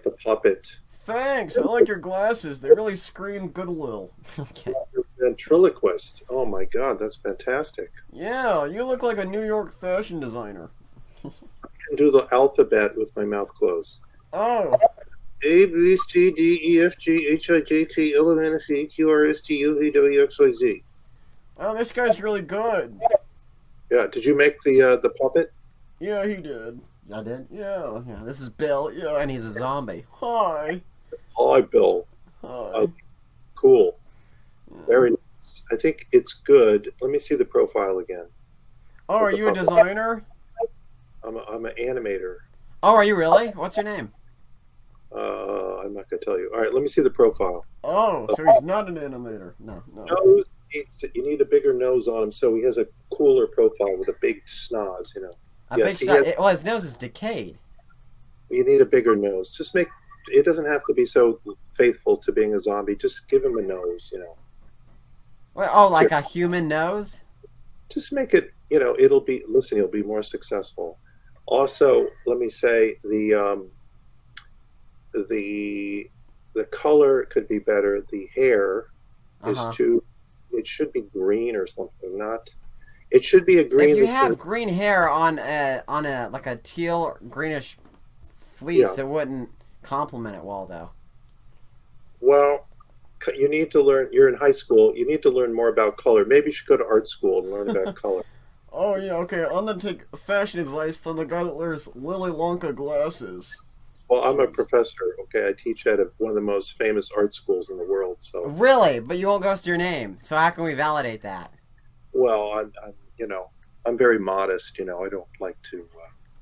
The puppet. Thanks. I like your glasses. They really scream Goodwill. Okay. Ventriloquist. Oh my God, that's fantastic. Yeah, you look like a New York fashion designer. I can do the alphabet with my mouth closed. Oh, A B C D E F G H I J K L M N F E Q R S T U V W X Y Z. oh, this guy's really good. Yeah. Did you make the puppet? Yeah, he did. I did. Yeah, yeah. This is Bill. Yeah, and he's a zombie. Hi. Hi, Bill. Hi. Cool. Very nice. I think it's good. Let me see the profile again. Oh, are you a designer? I'm an animator. Oh, are you really? What's your name? I'm not gonna tell you. All right, let me see the profile. Oh, so he's not an animator. No, no. Nose you need a bigger nose on him, so he has a cooler profile with a big schnoz. You know. Yes, Well, his nose is decayed. You need a bigger nose. Just make it doesn't have to be so faithful to being a zombie. Just give him a nose. You know. Well, oh, like a human nose? Just make it. You know, it'll be. Listen, you'll be more successful. Also, let me say the color could be better. The hair is too. It should be green or something. Not. It should be a green. If you have green hair on a like a teal greenish fleece, it wouldn't complement it well, though. Well, you need to learn. You're in high school. You need to learn more about color. Maybe you should go to art school and learn about color. Oh, yeah, okay. I'm gonna take fashion advice from the guy that wears Willy Wonka glasses. Well, I'm a professor. Okay, I teach at one of the most famous art schools in the world. So really, but you won't go with your name. So how can we validate that? well, I'm very modest. You know, I don't like to.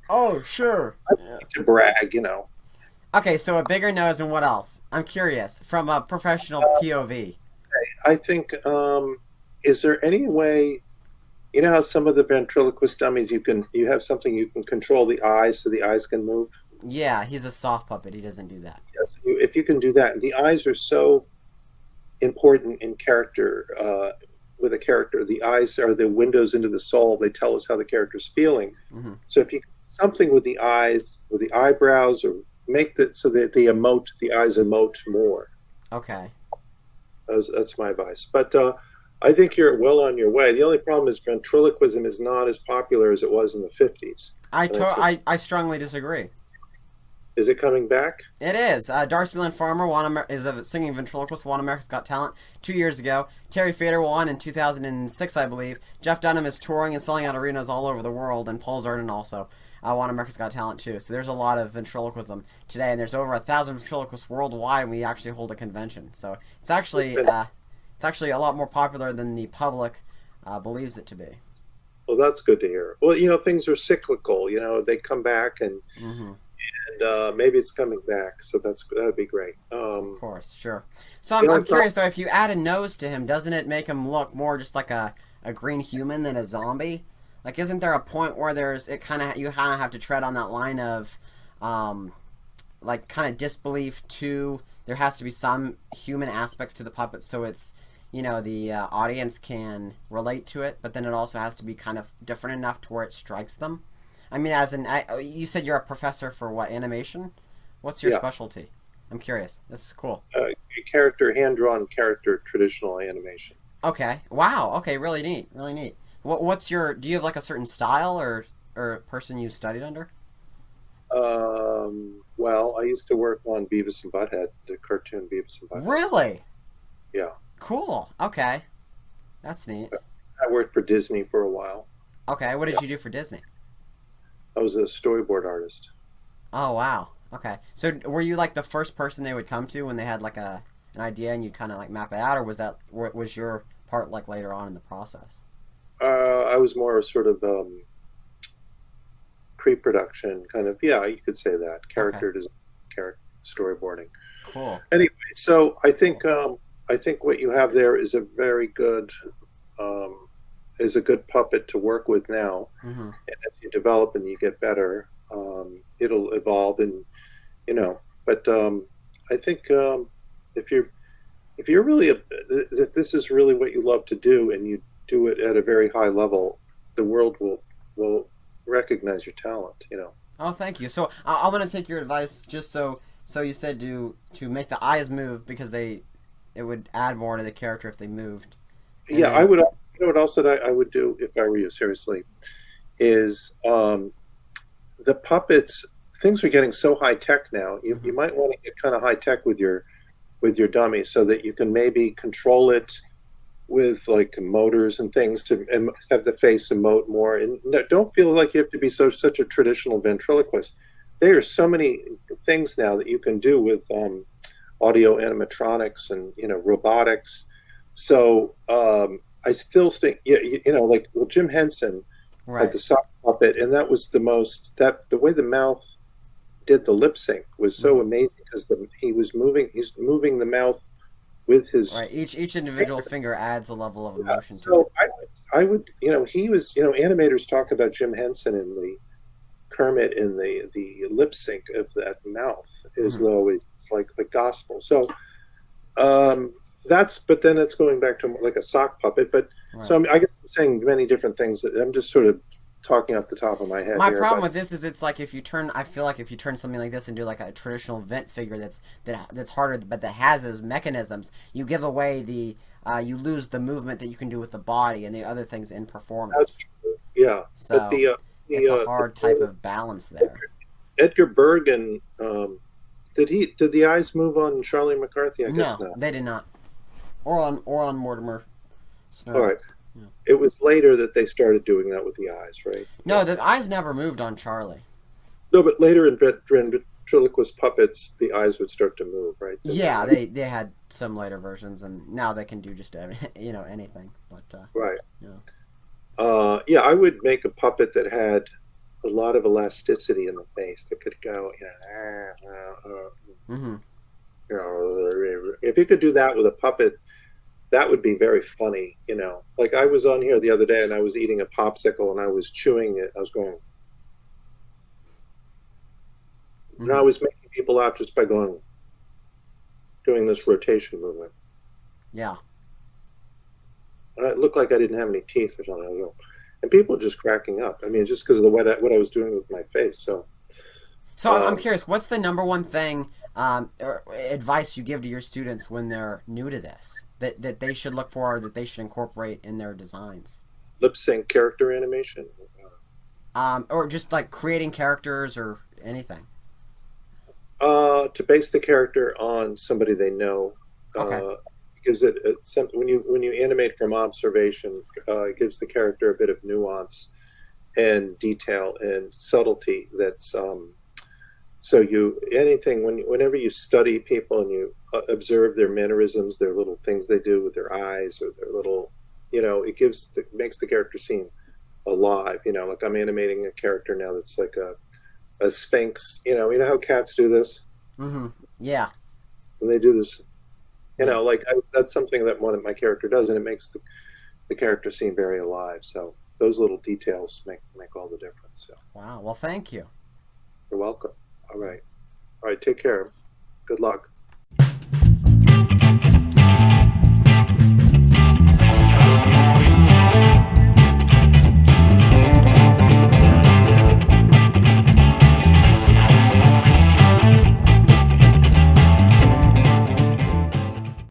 Oh, sure. I don't like to brag. You know. Okay, so a bigger nose and what else? I'm curious from a professional POV. I think. Is there any way? You know how some of the ventriloquist dummies you have something you can control the eyes so the eyes can move. Yeah, he's a soft puppet. He doesn't do that. Yes, if you can do that, the eyes are so important in character. With a character, the eyes are the windows into the soul. They tell us how the character's feeling. Mm-hmm. So if you something with the eyes, with the eyebrows, or make that so that the eyes emote more. Okay. That's my advice. But I think you're well on your way. The only problem is ventriloquism is not as popular as it was in the 50s. I strongly disagree. Is it coming back? It is. Darcy Lynn Farmer is a singing ventriloquist, won America's Got Talent 2 years ago. Terry Fader won in 2006, I believe. Jeff Dunham is touring and selling out arenas all over the world, and Paul Zerden also won America's Got Talent too. So there's a lot of ventriloquism today, and there's over 1,000 ventriloquists worldwide, and we actually hold a convention. So it's actually a lot more popular than the public believes it to be. Well, that's good to hear. Well, things are cyclical. They come back and. Mm-hmm. And maybe it's coming back, so that would be great. Of course, sure. So I'm curious though, if you add a nose to him, doesn't it make him look more just like a green human than a zombie? Like, isn't there a point where you kind of have to tread on that line of, like, kind of disbelief to there has to be some human aspects to the puppet, so it's the audience can relate to it, but then it also has to be kind of different enough to where it strikes them. I mean, you said you're a professor for what, animation? What's your specialty? I'm curious. This is cool. Hand-drawn character, traditional animation. Okay. Wow. Okay. Really neat. Really neat. Do you have like a certain style or person you studied under? Well, I used to work on Beavis and Butthead, the cartoon Beavis and Butthead. Really? Yeah. Cool. Okay. That's neat. I worked for Disney for a while. Okay. What did you do for Disney? I was a storyboard artist. Oh, wow. Okay. So were you like the first person they would come to when they had like an idea and you'd kind of like map it out, or was your part like later on in the process? I was more sort of pre-production kind of. Yeah, you could say that. Character design, storyboarding. Cool. Anyway, so I think what you have there is a very good puppet to work with now. Mm-hmm. And as you develop and you get better, it'll evolve, and But I think if you're really that this is really what you love to do, and you do it at a very high level, the world will recognize your talent. Oh, thank you. So I'm gonna take your advice. Just so you said to make the eyes move because it would add more to the character if they moved. And Yeah, I then would. You know what else that I would do if I were you? Seriously, is the puppets. Things are getting so high tech now. You might want to get kind of high tech with your dummy so that you can maybe control it with like motors and things to have the face emote more. And no, don't feel like you have to be such a traditional ventriloquist. There are so many things now that you can do with audio animatronics and robotics. So I still think like Jim Henson had right, the sock puppet, and that was the way the mouth did the lip sync was so amazing because he's moving the mouth with his right. Each individual finger adds a level of yeah. emotion to it. So I would he was animators talk about Jim Henson and the Kermit in the lip sync of that mouth as though it's like the gospel. So but then it's going back to like a sock puppet. But Right. so I guess I'm saying many different things. I'm just sort of talking off the top of my head. My here, problem but, with this is it's like I feel like if you turn something like this into like a traditional vent figure that's harder but that has those mechanisms, you give away you lose the movement that you can do with the body and the other things in performance. that's true. Yeah. So But it's a hard type of balance there. Edgar Bergen, did the eyes move on Charlie McCarthy? I guess No, not. they did not. Or on Mortimer Snow. All right. Yeah. It was later that they started doing that with the eyes, right? No, the eyes never moved on Charlie. No, but later in ventriloquist puppets, the eyes would start to move, right? Yeah, they had some later versions, and now they can do just anything. But Right. yeah. Yeah, I would make a puppet that had a lot of elasticity in the face that could go, Mm-hmm. if you could do that with a puppet, that would be very funny, Like I was on here the other day and I was eating a popsicle and I was chewing it. I was going, and I was making people laugh just by doing this rotation movement. Yeah. And it looked like I didn't have any teeth or something. I was going, and people were just cracking up. I mean, just because of what I was doing with my face. So I'm curious, what's the number one thing or advice you give to your students when they're new to this that they should look for or that they should incorporate in their designs? lip sync character animation. Or just like creating characters or anything. To base the character on somebody they know. Okay. Gives it when you animate from observation, it gives the character a bit of nuance and detail and subtlety. That's so whenever you study people and you observe their mannerisms, their little things they do with their eyes or their little, it makes the character seem alive. Like I'm animating a character now that's like a sphinx. You know how cats do this. Mm-hmm. Yeah. When they do this. That's something that one of my character does, and it makes the character seem very alive. So those little details make all the difference. So. Wow. Well, thank you. You're welcome. All right. Take care. Good luck.